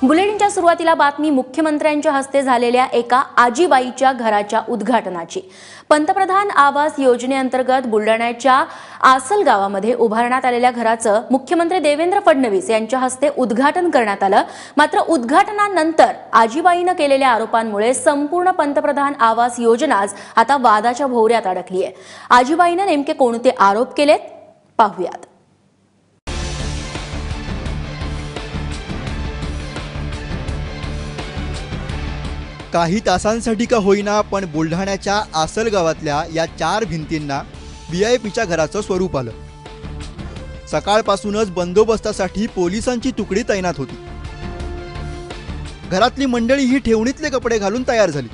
बुलेटिनच्या सुरुवातीला बातमी मुख्यमंत्र्यांच्या हस्ते झालेल्या एका आजीबाईच्या घराच्या उद्घाटनाची। पंतप्रधान आवास योजनेअंतर्गत बुलढाण्याच्या आसल गावामध्ये उभारण्यात आलेल्या घराचं मुख्यमंत्री देवेंद्र फडणवीस यांच्या हस्ते उद्घाटन करण्यात आलं। मात्र उद्घाटनानंतर आजीबाईने केलेल्या आरोपांमुळे संपूर्ण पंतप्रधान आवास योजनाच आता वादाच्या भोवऱ्यात अडकली आहे। आजीबाईने नेमके कोणते आरोप केलेत पाहूयात। काही तासांसाठी का होईना पण बुलढाण्याच्या आसल गावातल्या या 4 भिंतींना व्हीआयपीच्या घराचं स्वरूप आलं। सकाळपासूनच बंदोबस्तासाठी पोलिसांची तुकडी तैनात होती। घरातली मंडळी ही ठेवणीतले कपडे घालून तयार झाली,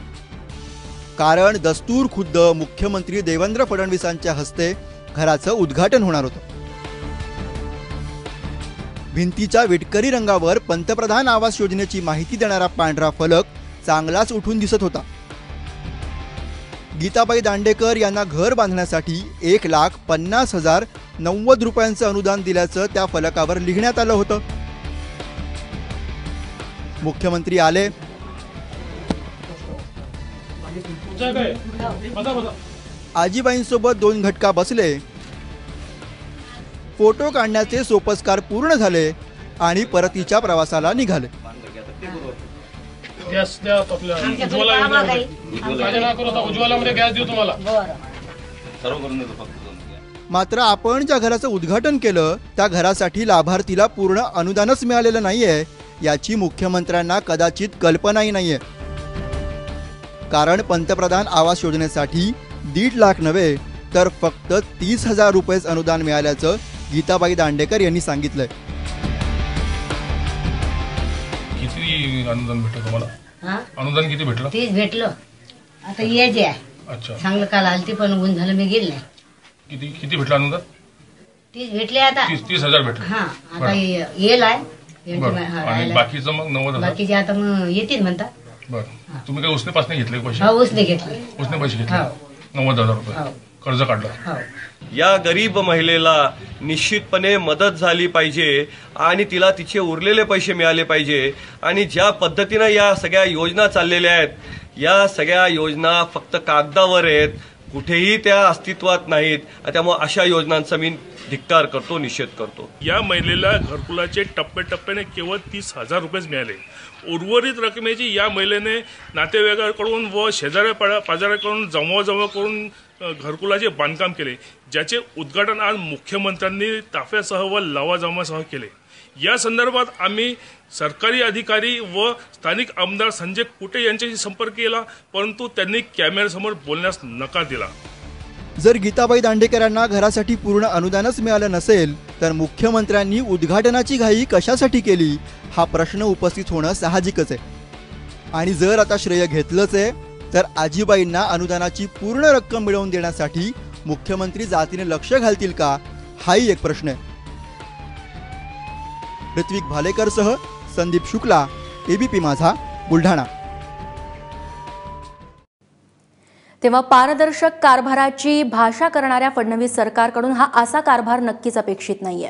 कारण दस्तूर खुद्द मुख्यमंत्री देवेंद्र फडणवीसांच्या हस्ते घराचं उद्घाटन होणार होतं। भिंतीच्या विटकरी रंगावर पंतप्रधान आवास योजनेची माहिती देणारा पांढरा फलक चांगलाच उठून दिसत होता। गीताबाई दांडेकर यांना घर बांधण्यासाठी 1,50,090 रुपयांचं अनुदान दिल्याचं त्या फलकावर लिहिण्यात आलं होतं। मुख्यमंत्री आले, आजीबाईंसोबत 2 घटका बसले, फोटो काढण्याचे सोपस्कार पूर्ण झाले आणि परतीच्या प्रवासाला निघाले। गॅस द्या आपल्या उज्ज्वलामध्ये गॅस देऊ तुम्हाला। मात्र आपण ज्या घराचं उद्घाटन केलं त्या घरासाठी लाभार्थीला पूर्ण अनुदानच मिळालेलं नाहीये याची मुख्यमंत्र्यांना कदाचित कल्पनाही नाहीये। कारण पंतप्रधान आवास योजनेसाठी 1.5 लाख नव्हे तर फक्त 30,000 रुपये अनुदान मिळाल्याचं गीताबाई दांडेकर यांनी सांगितलंय। किती अनुदान भेटलं तुम्हाला? अनुदान किती भेटलं? 30 भेटलं। आता ये जे अच्छा चांगलं काल आलती पण ऊन झालं मी गेले नाही। किती भेटलं अनुदान? 30 भेटले आता। 30,000 भेटले। हां आता येईल आहे आणि बाकीचं मग 90,000 बाकीचे आता मग येतील म्हणता। बरं तुम्ही काय उसने पास नाही घेतले पैसे? हो उसने घेतले। उसने पैसे घेतले 90,000 रुपये कर्ज काढलं। या गरीब महिलेला निश्चितपणे मदत झाली पाहिजे आणि तिला तिचे उरलेले पैसे मिळाले पाहिजे। आणि ज्या पद्धतीने या सगळ्या योजना चाललेल्या आहेत या सगळ्या योजना फक्त कागदावर आहेत, कुठेही त्या अस्तित्वात नाहीत। त्यामुळे अशा योजनांचा मी धिक्कार करतो, निषेध करतो। या महिलेला घरकुलाचे टप्प्याटप्प्याने केवळ 30,000 रुपये मिळाले। उर्वरित रकमेची या महिलेने नातेवाईकांकडून व शेजाऱ्या पाजाऱ्याकडून जमवाजमव करून घरकुलाचे बांधकाम केले, ज्याचे उद्घाटन आज मुख्यमंत्र्यांनी ताफ्यासह व लवाजमासह केले। या संदर्भात आम्ही सरकारी अधिकारी व स्थानिक आमदार संजय कुटे यांच्याशी संपर्क केला, परंतु त्यांनी कॅमेऱ्यासमोर बोलण्यास नकार दिला। जर गीताबाई दांडेकरांना घरासाठी पूर्ण अनुदानच मिळालं नसेल तर मुख्यमंत्र्यांनी उद्घाटनाची घाई कशासाठी केली हा प्रश्न उपस्थित होणं साहजिकच आहे। आणि जर आता श्रेय घेतलंच आहे तर आजीबाईंना अनुदानाची पूर्ण रक्कम मिळवून देण्यासाठी मुख्यमंत्री जातीने लक्ष घालतील का हाही एक प्रश्न आहे। ऋत्विक भालेकरसह संदीप शुक्ला, एबीपी माझा, बुलढाणा। तेव्हा पारदर्शक कारभाराची भाषा करणाऱ्या फडणवीस सरकारकडून हा असा कारभार नक्कीच अपेक्षित नाहीये।